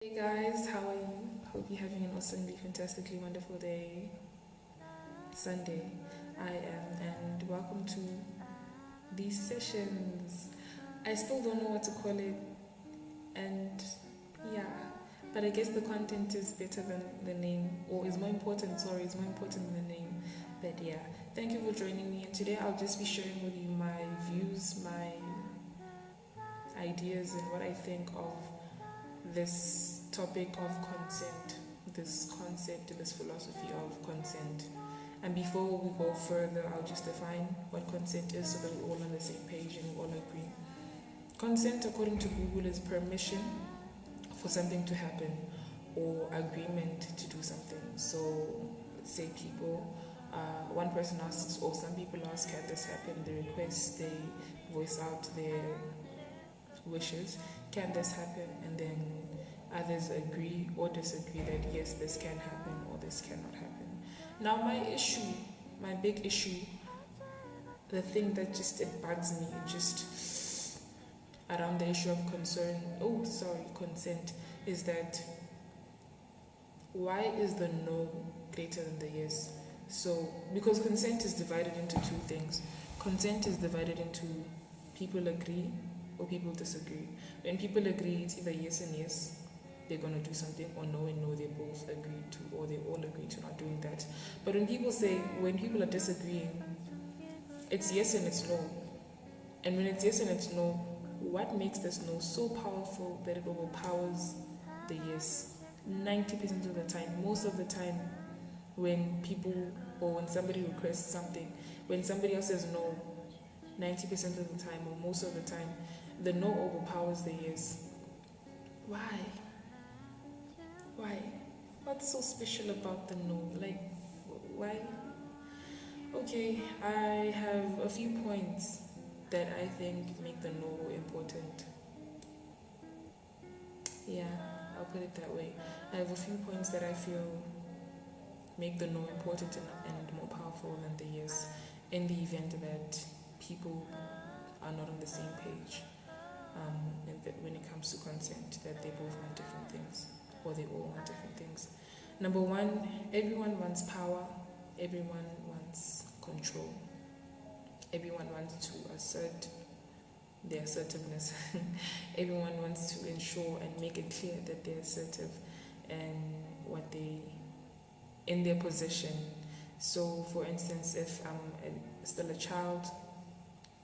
Hey guys, how are you? Hope you're having an awesomely, fantastically wonderful day. Sunday, I am, and welcome to these sessions. I still don't know what to call it, and yeah, but I guess the content is better than the name, or is more important, sorry, is more important than the name. But yeah, thank you for joining me, and today I'll just be sharing with you my views, my ideas, and what I think of this topic of consent, this concept, this philosophy of consent. And before we go further, I'll just define what consent is so that we're all on the same page and we all agree. Consent, according to Google, is permission for something to happen or agreement to do something. So, let's say one person asks, or some people ask, can this happen? They request, they voice out their wishes, can this happen? And then others agree or disagree that yes, this can happen or this cannot happen. Now, my big issue, the thing that just it bugs me, just around the issue of consent, is that why is the no greater than the yes? So, because consent is divided into two things. Consent is divided into people agree or people disagree. When people agree, it's either yes and yes, they're going to do something, or no and no, they both agree to, or they all agree to not doing that. But when people are disagreeing, it's yes and it's no. And when it's yes and it's no, what makes this no so powerful that it overpowers the yes? 90% of the time, most of the time, when somebody requests something, when somebody else says no, 90% of the time, or most of the time, the no overpowers the yes. Why? Why? What's so special about the no? Like, why? Okay, I have a few points that I think make the no important. Yeah, I'll put it that way. I have a few points that I feel make the no important and more powerful than the yes, in the event that people are not on the same page. And that when it comes to consent, that they both want different things, or they all want different things. Number one, everyone wants power, everyone wants control, everyone wants to assert their assertiveness. Everyone wants to ensure and make it clear that they're assertive and what they in their position. So, for instance, if I'm still a child,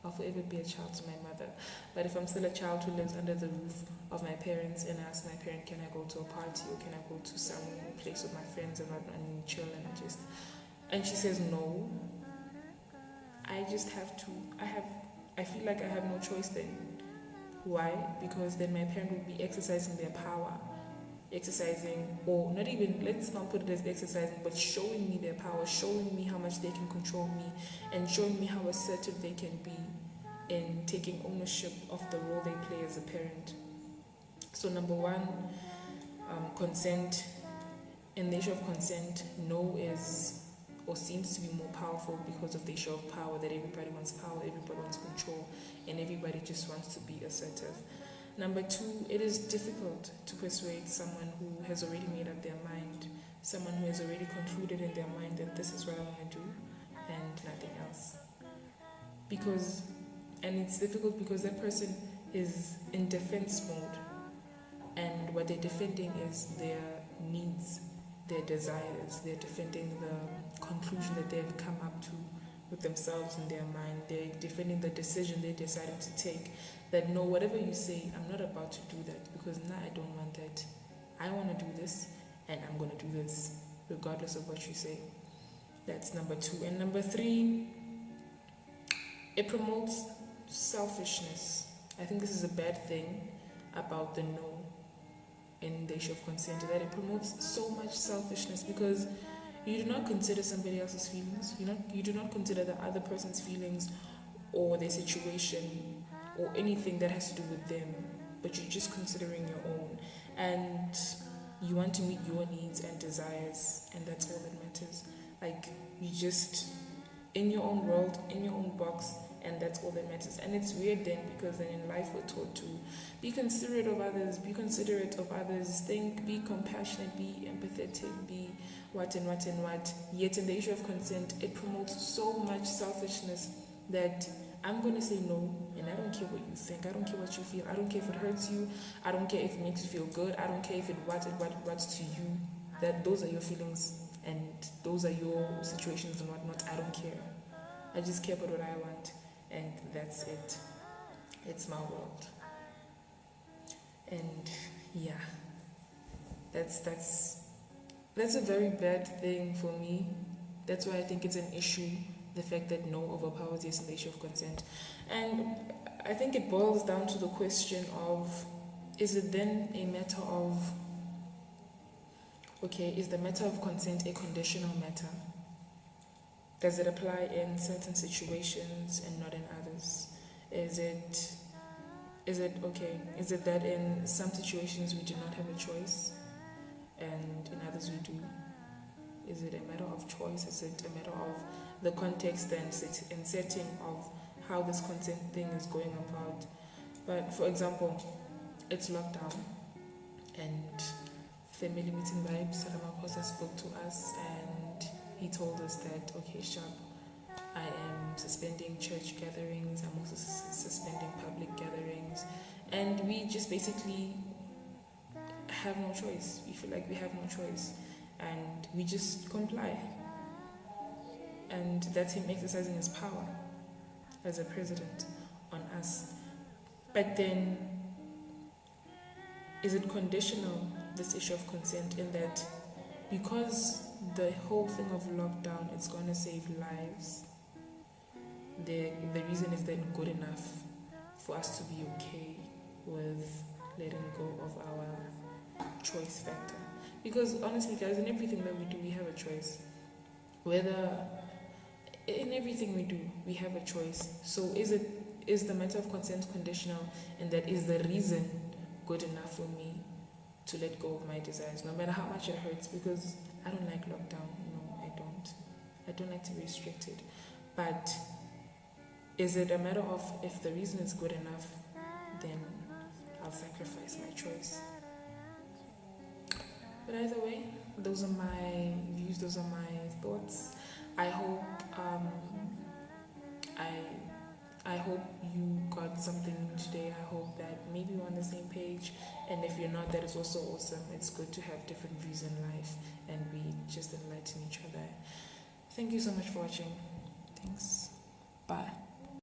I'll forever be a child to my mother. But if I'm still a child who lives under the roof of my parents and I ask my parent, can I go to a party or can I go to some place with my friends and chill and she says no, I just have to, I feel like I have no choice then. Why? Because then my parent would be exercising their power, or not even, let's not put it as exercising, but showing me their power, showing me how much they can control me, and showing me how assertive they can be in taking ownership of the role they play as a parent. So number one, consent. In the issue of consent, no is or seems to be more powerful because of the issue of power, that everybody wants power, everybody wants control, and everybody just wants to be assertive. Number two, it is difficult to persuade someone who has already made up their mind, someone who has already concluded in their mind that this is what I want to do and nothing else. And it's difficult because that person is in defense mode, and what they're defending is their needs, their desires. They're defending the conclusion that they've come up to with themselves in their mind. They're defending the decision they decided to take. That no, whatever you say, I'm not about to do that because now I don't want that. I want to do this and I'm going to do this regardless of what you say. That's number two. And number three, it promotes selfishness. I think this is a bad thing about the no in the issue of consent, that it promotes so much selfishness because you do not consider somebody else's feelings. You do not consider the other person's feelings or their situation or anything that has to do with them, but you're just considering your own, and you want to meet your needs and desires, and that's all that matters. Like, you just, in your own world, in your own box, and that's all that matters. And it's weird then, because then in life we're taught to be considerate of others, think, be compassionate, be empathetic, be what and what and what. Yet in the issue of consent, it promotes so much selfishness that I'm gonna say no, and I don't care what you think, I don't care what you feel, I don't care if it hurts you, I don't care if it makes you feel good, I don't care if it what to you. That those are your feelings and those are your situations and whatnot. I don't care. I just care about what I want, and that's it. It's my world. And yeah, that's a very bad thing for me. That's why I think it's an issue, the fact that no overpowers yes in the issue of consent. And I think it boils down to the question of, is it then a matter of, okay, is the matter of consent a conditional matter? Does it apply in certain situations and not in others? Is it okay? Is it that in some situations we do not have a choice and in others we do? Is it a matter of choice? Is it a matter of the context and setting of how this consent thing is going about? But for example, it's lockdown and family meeting vibes. Salamaposa spoke to us and he told us that, okay, sharp, I am suspending church gatherings, I'm also suspending public gatherings, and we just basically have no choice. We feel like we have no choice, and we just comply. And that's him exercising his power as a president on us. But then, is it conditional, this issue of consent, in that because the whole thing of lockdown is going to save lives, the reason is then good enough for us to be okay with letting go of our choice factor? Because honestly, guys, in everything that we do, we have a choice. In everything we do, we have a choice. So is the matter of consent conditional, and that is the reason good enough for me to let go of my desires, no matter how much it hurts? Because I don't like lockdown. No, I don't. I don't like to be restricted. But is it a matter of, if the reason is good enough, then I'll sacrifice my choice? But either way, those are my views, those are my thoughts. I hope I hope you got something new today. I hope that maybe we're on the same page, and if you're not, that is also awesome. It's good to have different views in life, and we just enlighten each other. Thank you so much for watching. Thanks. Bye.